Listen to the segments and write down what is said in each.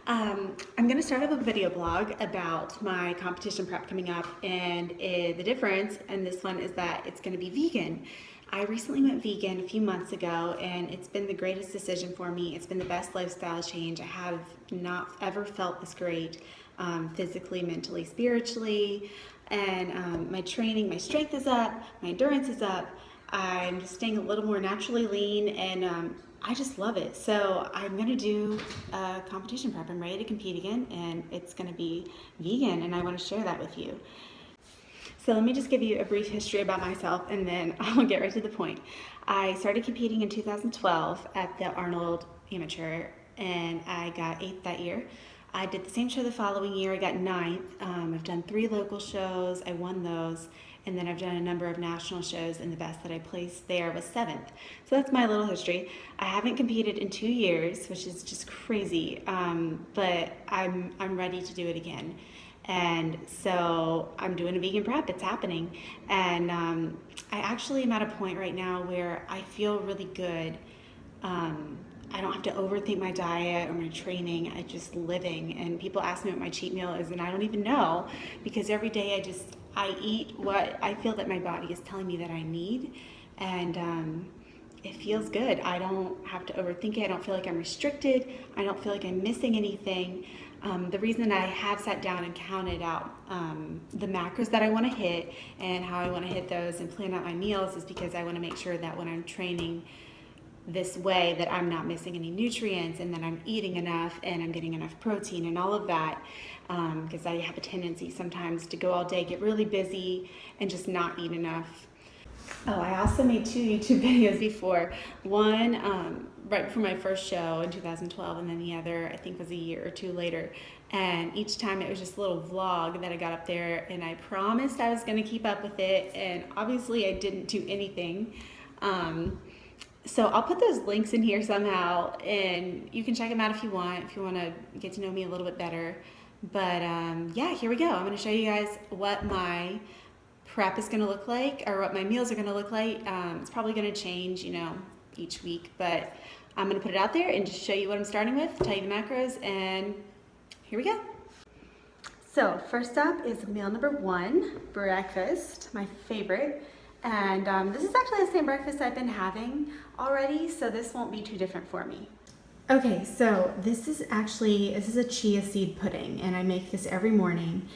I'm going to start up a video blog about my competition prep coming up, and the difference in this one is that it's going to be vegan. I recently went vegan a few months ago, and it's been the greatest decision for me. It's been the best lifestyle change. I have not ever felt this great physically, mentally, spiritually, and my training, my strength is up, my endurance is up. I'm just staying a little more naturally lean, and I just love it. So I'm gonna do a competition prep. I'm ready to compete again, and it's gonna be vegan, and I wanna share that with you. So let me just give you a brief history about myself, and then I'll get right to the point. I started competing in 2012 at the Arnold Amateur, and I got 8th that year. I did the same show the following year. I got 9th. I've done 3 local shows. I won those. And then I've done a number of national shows, and the best that I placed there was 7th. So that's my little history. I haven't competed in 2 years, which is just crazy, but I'm ready to do it again. And so I'm doing a vegan prep. It's happening. And I actually am at a point right now where I feel really good. I don't have to overthink my diet or my training. I just living. And people ask me what my cheat meal is, and I don't even know, because every day I eat what I feel that my body is telling me that I need, and it feels good. I don't have to overthink it. I don't feel like I'm restricted. I don't feel like I'm missing anything. The reason I have sat down and counted out the macros that I want to hit and how I want to hit those and plan out my meals is because I want to make sure that when I'm training this way that I'm not missing any nutrients, and that I'm eating enough and I'm getting enough protein and all of that, because I have a tendency sometimes to go all day, get really busy, and just not eat enough. Oh, I also made 2 YouTube videos before. One right before my first show in 2012, and then the other I think was a year or 2 later. And each time it was just a little vlog that I got up there, and I promised I was going to keep up with it, and obviously I didn't do anything. So I'll put those links in here somehow, and you can check them out if you want to get to know me a little bit better. But yeah, here we go. I'm going to show you guys what my prep is going to look like, or what my meals are going to look like. It's probably going to change, each week, but I'm going to put it out there and just show you what I'm starting with, tell you the macros, and here we go. So first up is meal number 1, breakfast, my favorite. And this is actually the same breakfast I've been having already, so this won't be too different for me. Okay, so this is a chia seed pudding, and I make this every morning.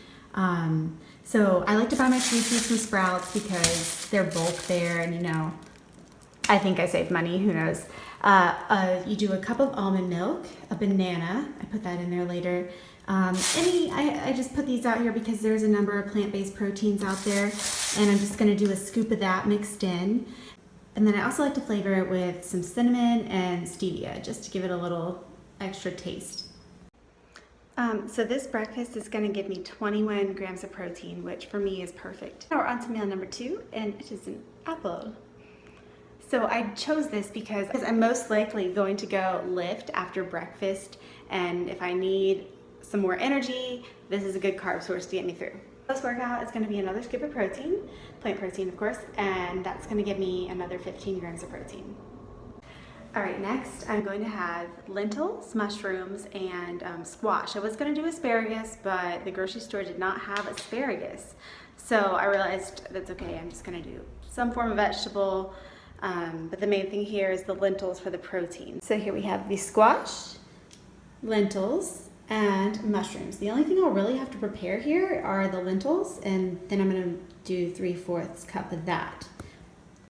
So I like to buy my chia seeds from Sprouts because they're bulk there, and I think I save money, who knows. You do a cup of almond milk, a banana, I put that in there later. I just put these out here because there's a number of plant-based proteins out there, and I'm just going to do a scoop of that mixed in. And then I also like to flavor it with some cinnamon and stevia, just to give it a little extra taste. So this breakfast is going to give me 21 grams of protein, which for me is perfect. Now we're on to meal number 2, and it is an apple. So I chose this because I'm most likely going to go lift after breakfast, and if I need some more energy, this is a good carb source to get me through. Post-workout is going to be another scoop of protein, plant protein of course, and that's going to give me another 15 grams of protein. All right, next I'm going to have lentils, mushrooms, and squash. I was going to do asparagus, but the grocery store did not have asparagus, so I realized that's okay. I'm just going to do some form of vegetable, but the main thing here is the lentils for the protein. So here we have the squash, lentils, and mushrooms. The only thing I'll really have to prepare here are the lentils, and then I'm going to do 3/4 cup of that.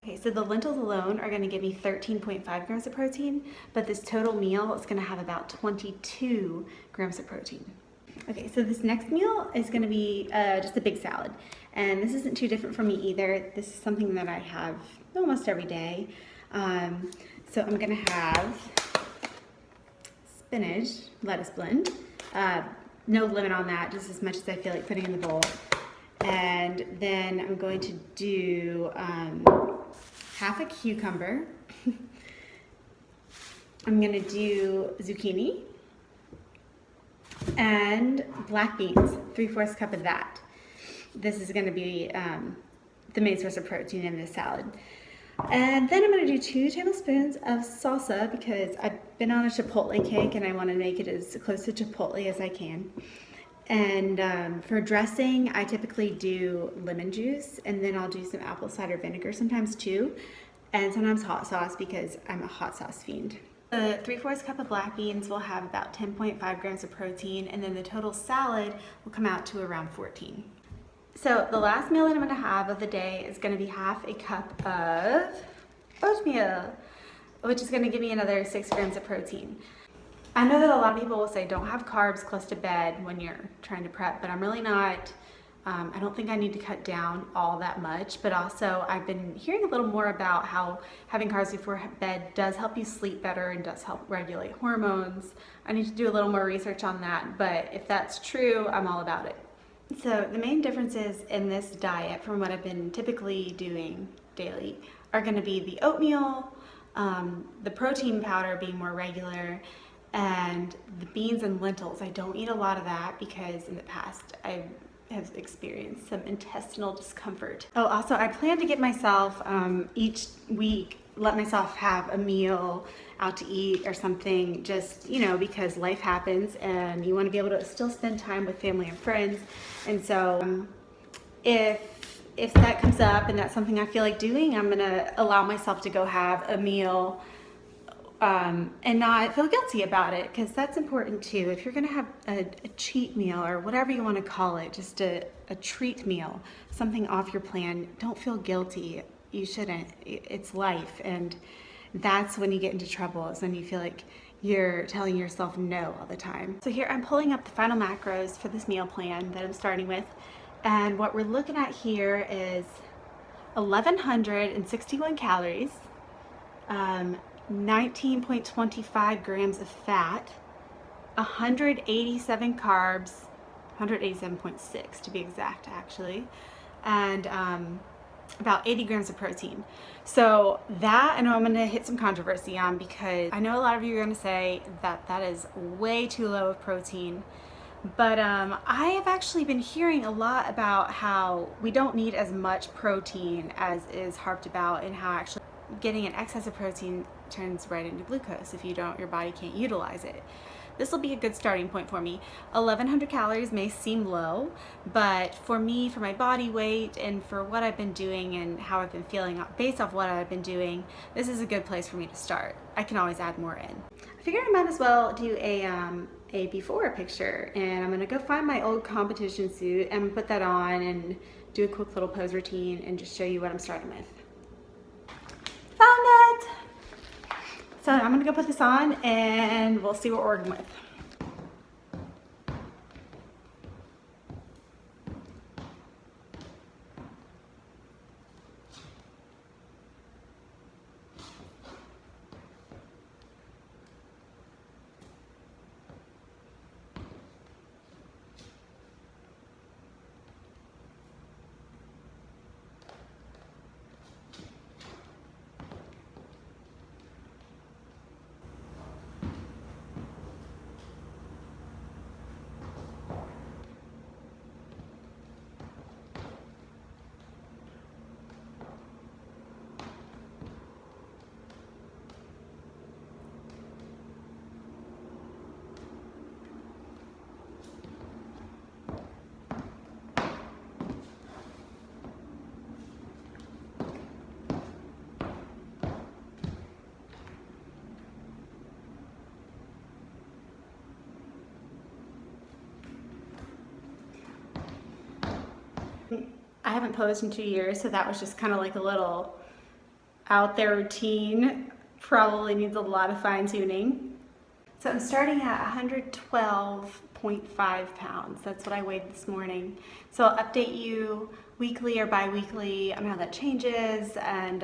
Okay, so the lentils alone are going to give me 13.5 grams of protein, but this total meal is going to have about 22 grams of protein. Okay, so this next meal is going to be just a big salad, and this isn't too different from me either. This is something that I have almost every day. So I'm going to have spinach, lettuce blend, no limit on that, just as much as I feel like putting in the bowl. And then I'm going to do half a cucumber. I'm going to do zucchini and black beans, 3/4 cup of that. This is going to be the main source of protein in this salad. And then I'm going to do 2 tablespoons of salsa because been on a Chipotle kick and I want to make it as close to Chipotle as I can. And for dressing, I typically do lemon juice, and then I'll do some apple cider vinegar sometimes too, and sometimes hot sauce because I'm a hot sauce fiend. The 3/4 cup of black beans will have about 10.5 grams of protein, and then the total salad will come out to around 14. So the last meal that I'm going to have of the day is going to be half a cup of oatmeal, which is going to give me another 6 grams of protein. I know that a lot of people will say don't have carbs close to bed when you're trying to prep, but I'm really not. I don't think I need to cut down all that much, but also I've been hearing a little more about how having carbs before bed does help you sleep better and does help regulate hormones. I need to do a little more research on that, but if that's true, I'm all about it. So the main differences in this diet from what I've been typically doing daily are going to be the oatmeal, the protein powder being more regular, and the beans and lentils. I don't eat a lot of that because in the past I have experienced some intestinal discomfort. Oh, also I plan to get myself each week, let myself have a meal out to eat or something, just, you know, because life happens and you want to be able to still spend time with family and friends. And so if that comes up and that's something I feel like doing, I'm gonna allow myself to go have a meal and not feel guilty about it, because that's important too. If you're gonna have a cheat meal or whatever you want to call it, just a treat meal, something off your plan, don't feel guilty. You shouldn't. It's life, and that's when you get into trouble, is when you feel like you're telling yourself no all the time. So here I'm pulling up the final macros for this meal plan that I'm starting with, and what we're looking at here is 1,161 calories, 19.25 grams of fat, 187 carbs, 187.6 to be exact actually, and about 80 grams of protein. So that I know I'm gonna hit some controversy on, because I know a lot of you are gonna say that that is way too low of protein, but I have actually been hearing a lot about how we don't need as much protein as is harped about, and how actually getting an excess of protein turns right into glucose. If you don't, your body can't utilize it. This will be a good starting point for me. 1,100 calories may seem low, but for me, for my body weight, and for what I've been doing and how I've been feeling based off what I've been doing, this is a good place for me to start. I can always add more in. I figured I might as well do a before picture, and I'm gonna go find my old competition suit and put that on and do a quick little pose routine and just show you what I'm starting with. Found it! So I'm gonna go put this on and we'll see what we're working with. I haven't posed in 2 years, so that was just kind of like a little out there routine. Probably needs a lot of fine tuning. So I'm starting at 112.5 pounds. That's what I weighed this morning. So I'll update you weekly or bi-weekly on how that changes and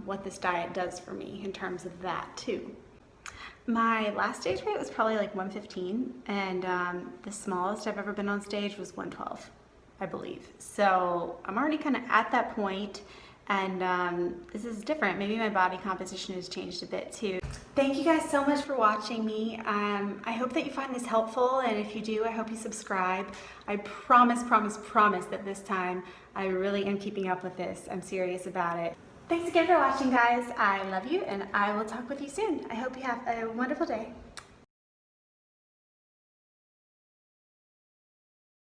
what this diet does for me in terms of that too. My last stage weight was probably like 115, and the smallest I've ever been on stage was 112. I believe. So I'm already kind of at that point, and this is different. Maybe my body composition has changed a bit too. Thank you guys so much for watching me. I hope that you find this helpful, and if you do, I hope you subscribe. I promise that this time I really am keeping up with this. I'm serious about it. Thanks again for watching, guys. I love you, and I will talk with you soon. I hope you have a wonderful day.